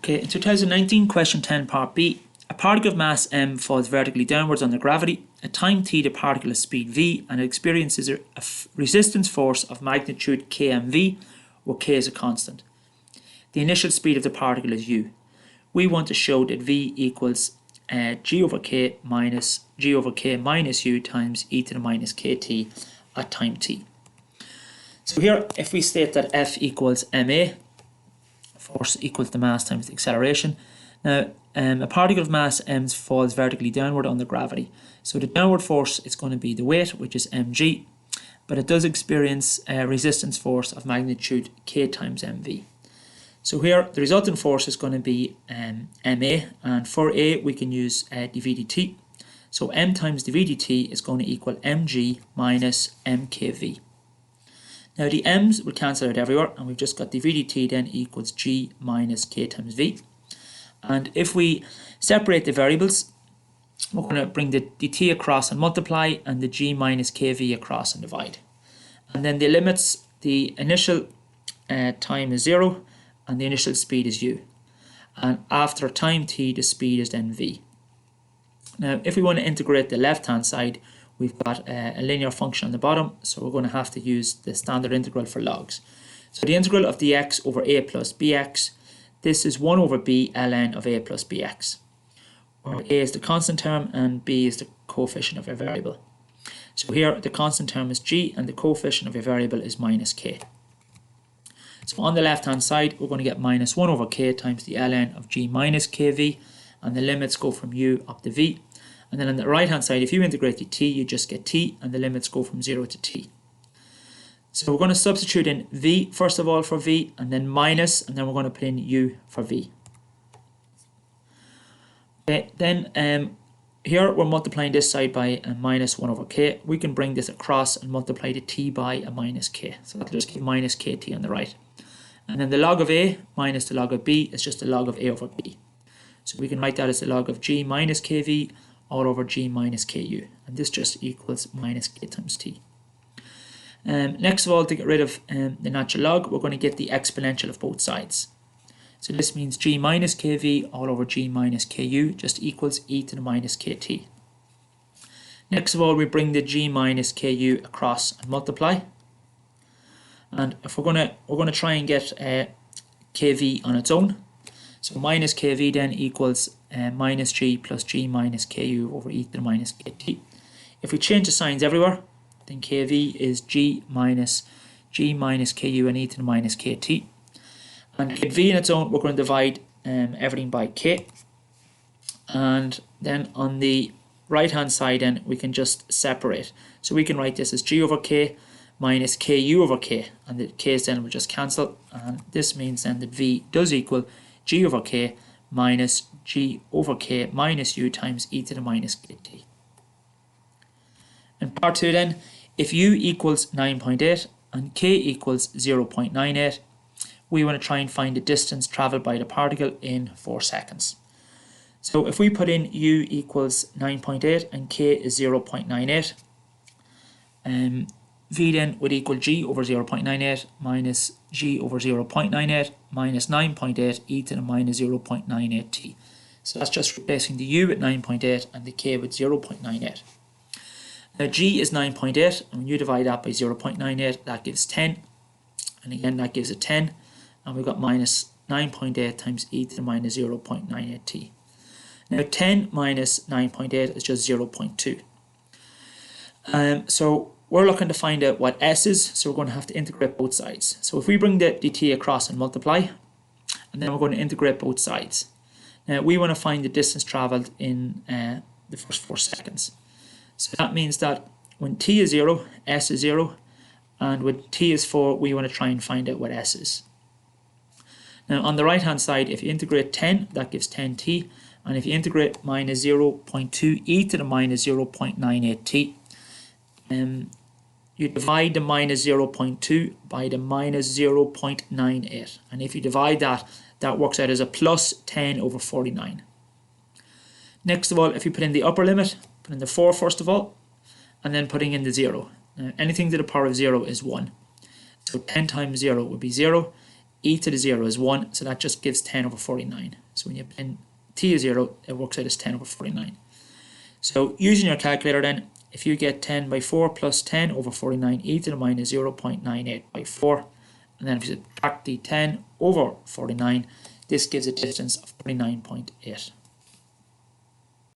Okay, in 2019, question 10, part B, a particle of mass m falls vertically downwards under gravity. At time t, the particle has speed v and it experiences a resistance force of magnitude kmv, where k is a constant. The initial speed of the particle is u. We want to show that v equals g over k minus u times e to the minus kt at time t. So here, if we state that F equals ma, force equals the mass times the acceleration. Now, a particle of mass m falls vertically downward under gravity. So the downward force is going to be the weight, which is mg, but it does experience a resistance force of magnitude k times mv. So here, the resultant force is going to be ma, and for a, we can use dv dt. So m times dv dt is going to equal mg minus mkv. Now the m's will cancel out everywhere, and we've just got dv dt then equals g minus k times v. And if we separate the variables, we're going to bring the dt across and multiply, and the g minus kv across and divide. And then the limits, the initial time is 0, and the initial speed is u. And after time t, the speed is then v. Now, if we want to integrate the left-hand side, we've got a linear function on the bottom, so we're going to have to use the standard integral for logs. So the integral of dx over a plus bx, this is 1 over b ln of a plus bx, where a is the constant term and b is the coefficient of a variable. So here the constant term is g and the coefficient of a variable is minus k. So on the left hand side, we're going to get minus 1 over k times the ln of g minus kv, and the limits go from u up to v. And then on the right hand side, if you integrate the t, you just get t, and the limits go from 0 to t. So we're going to substitute in v first of all for v, and then minus, and then we're going to put in u for v. Okay, then here we're multiplying this side by a minus 1 over k. We can bring this across and multiply the t by a minus k. So that'll just give minus kt on the right. And then the log of a minus the log of b is just the log of a over b. So we can write that as the log of g minus kv all over g minus ku, and this just equals minus k times t. Next of all, to get rid of the natural log, we're going to get the exponential of both sides. So this means g minus kv all over g minus ku just equals e to the minus kt. Next of all, we bring the g minus ku across and multiply. And if we're going to try and get kv on its own, so minus kv then equals minus g plus g minus ku over e to the minus kt. If we change the signs everywhere, then kv is g minus ku and e to the minus kt. And to get v on its own, we're going to divide everything by k. And then on the right hand side, then we can just separate. So we can write this as g over k minus ku over k, and the k's then will just cancel. And this means then that v does equal g over k minus g over k minus u times e to the minus kt. In part 2 then, if u equals 9.8 and k equals 0.98, we want to try and find the distance travelled by the particle in 4 seconds. So if we put in u equals 9.8 and k is 0.98, v then would equal g over 0.98 minus g over 0.98 minus 9.8 e to the minus 0.98 t. So that's just replacing the u at 9.8 and the k with 0.98. Now g is 9.8, and when you divide that by 0.98, that gives 10. And again, that gives a 10. And we've got minus 9.8 times e to the minus 0.98 t. Now 10 minus 9.8 is just 0.2. So we're looking to find out what s is, so we're going to have to integrate both sides. So if we bring the dt across and multiply, and then we're going to integrate both sides. Now we want to find the distance travelled in the first 4 seconds. So that means that when t is 0, s is 0, and when t is 4, we want to try and find out what s is. Now on the right hand side, if you integrate 10, that gives 10t, and if you integrate minus 0.2 e to the minus 0.98 t, you divide the minus 0.2 by the minus 0.98, and if you divide that, that works out as a plus 10 over 49. Next of all, if you put in the upper limit, put in the 4 first of all, and then putting in the 0. Now, anything to the power of 0 is 1. So 10 times 0 would be 0, e to the 0 is 1, so that just gives 10 over 49. So when you put in t is 0, it works out as 10 over 49. So using your calculator then, if you get 10 by 4 plus 10 over 49, e to the minus 0.98 by 4, and then if you subtract the 10 over 49, this gives a distance of 39.8.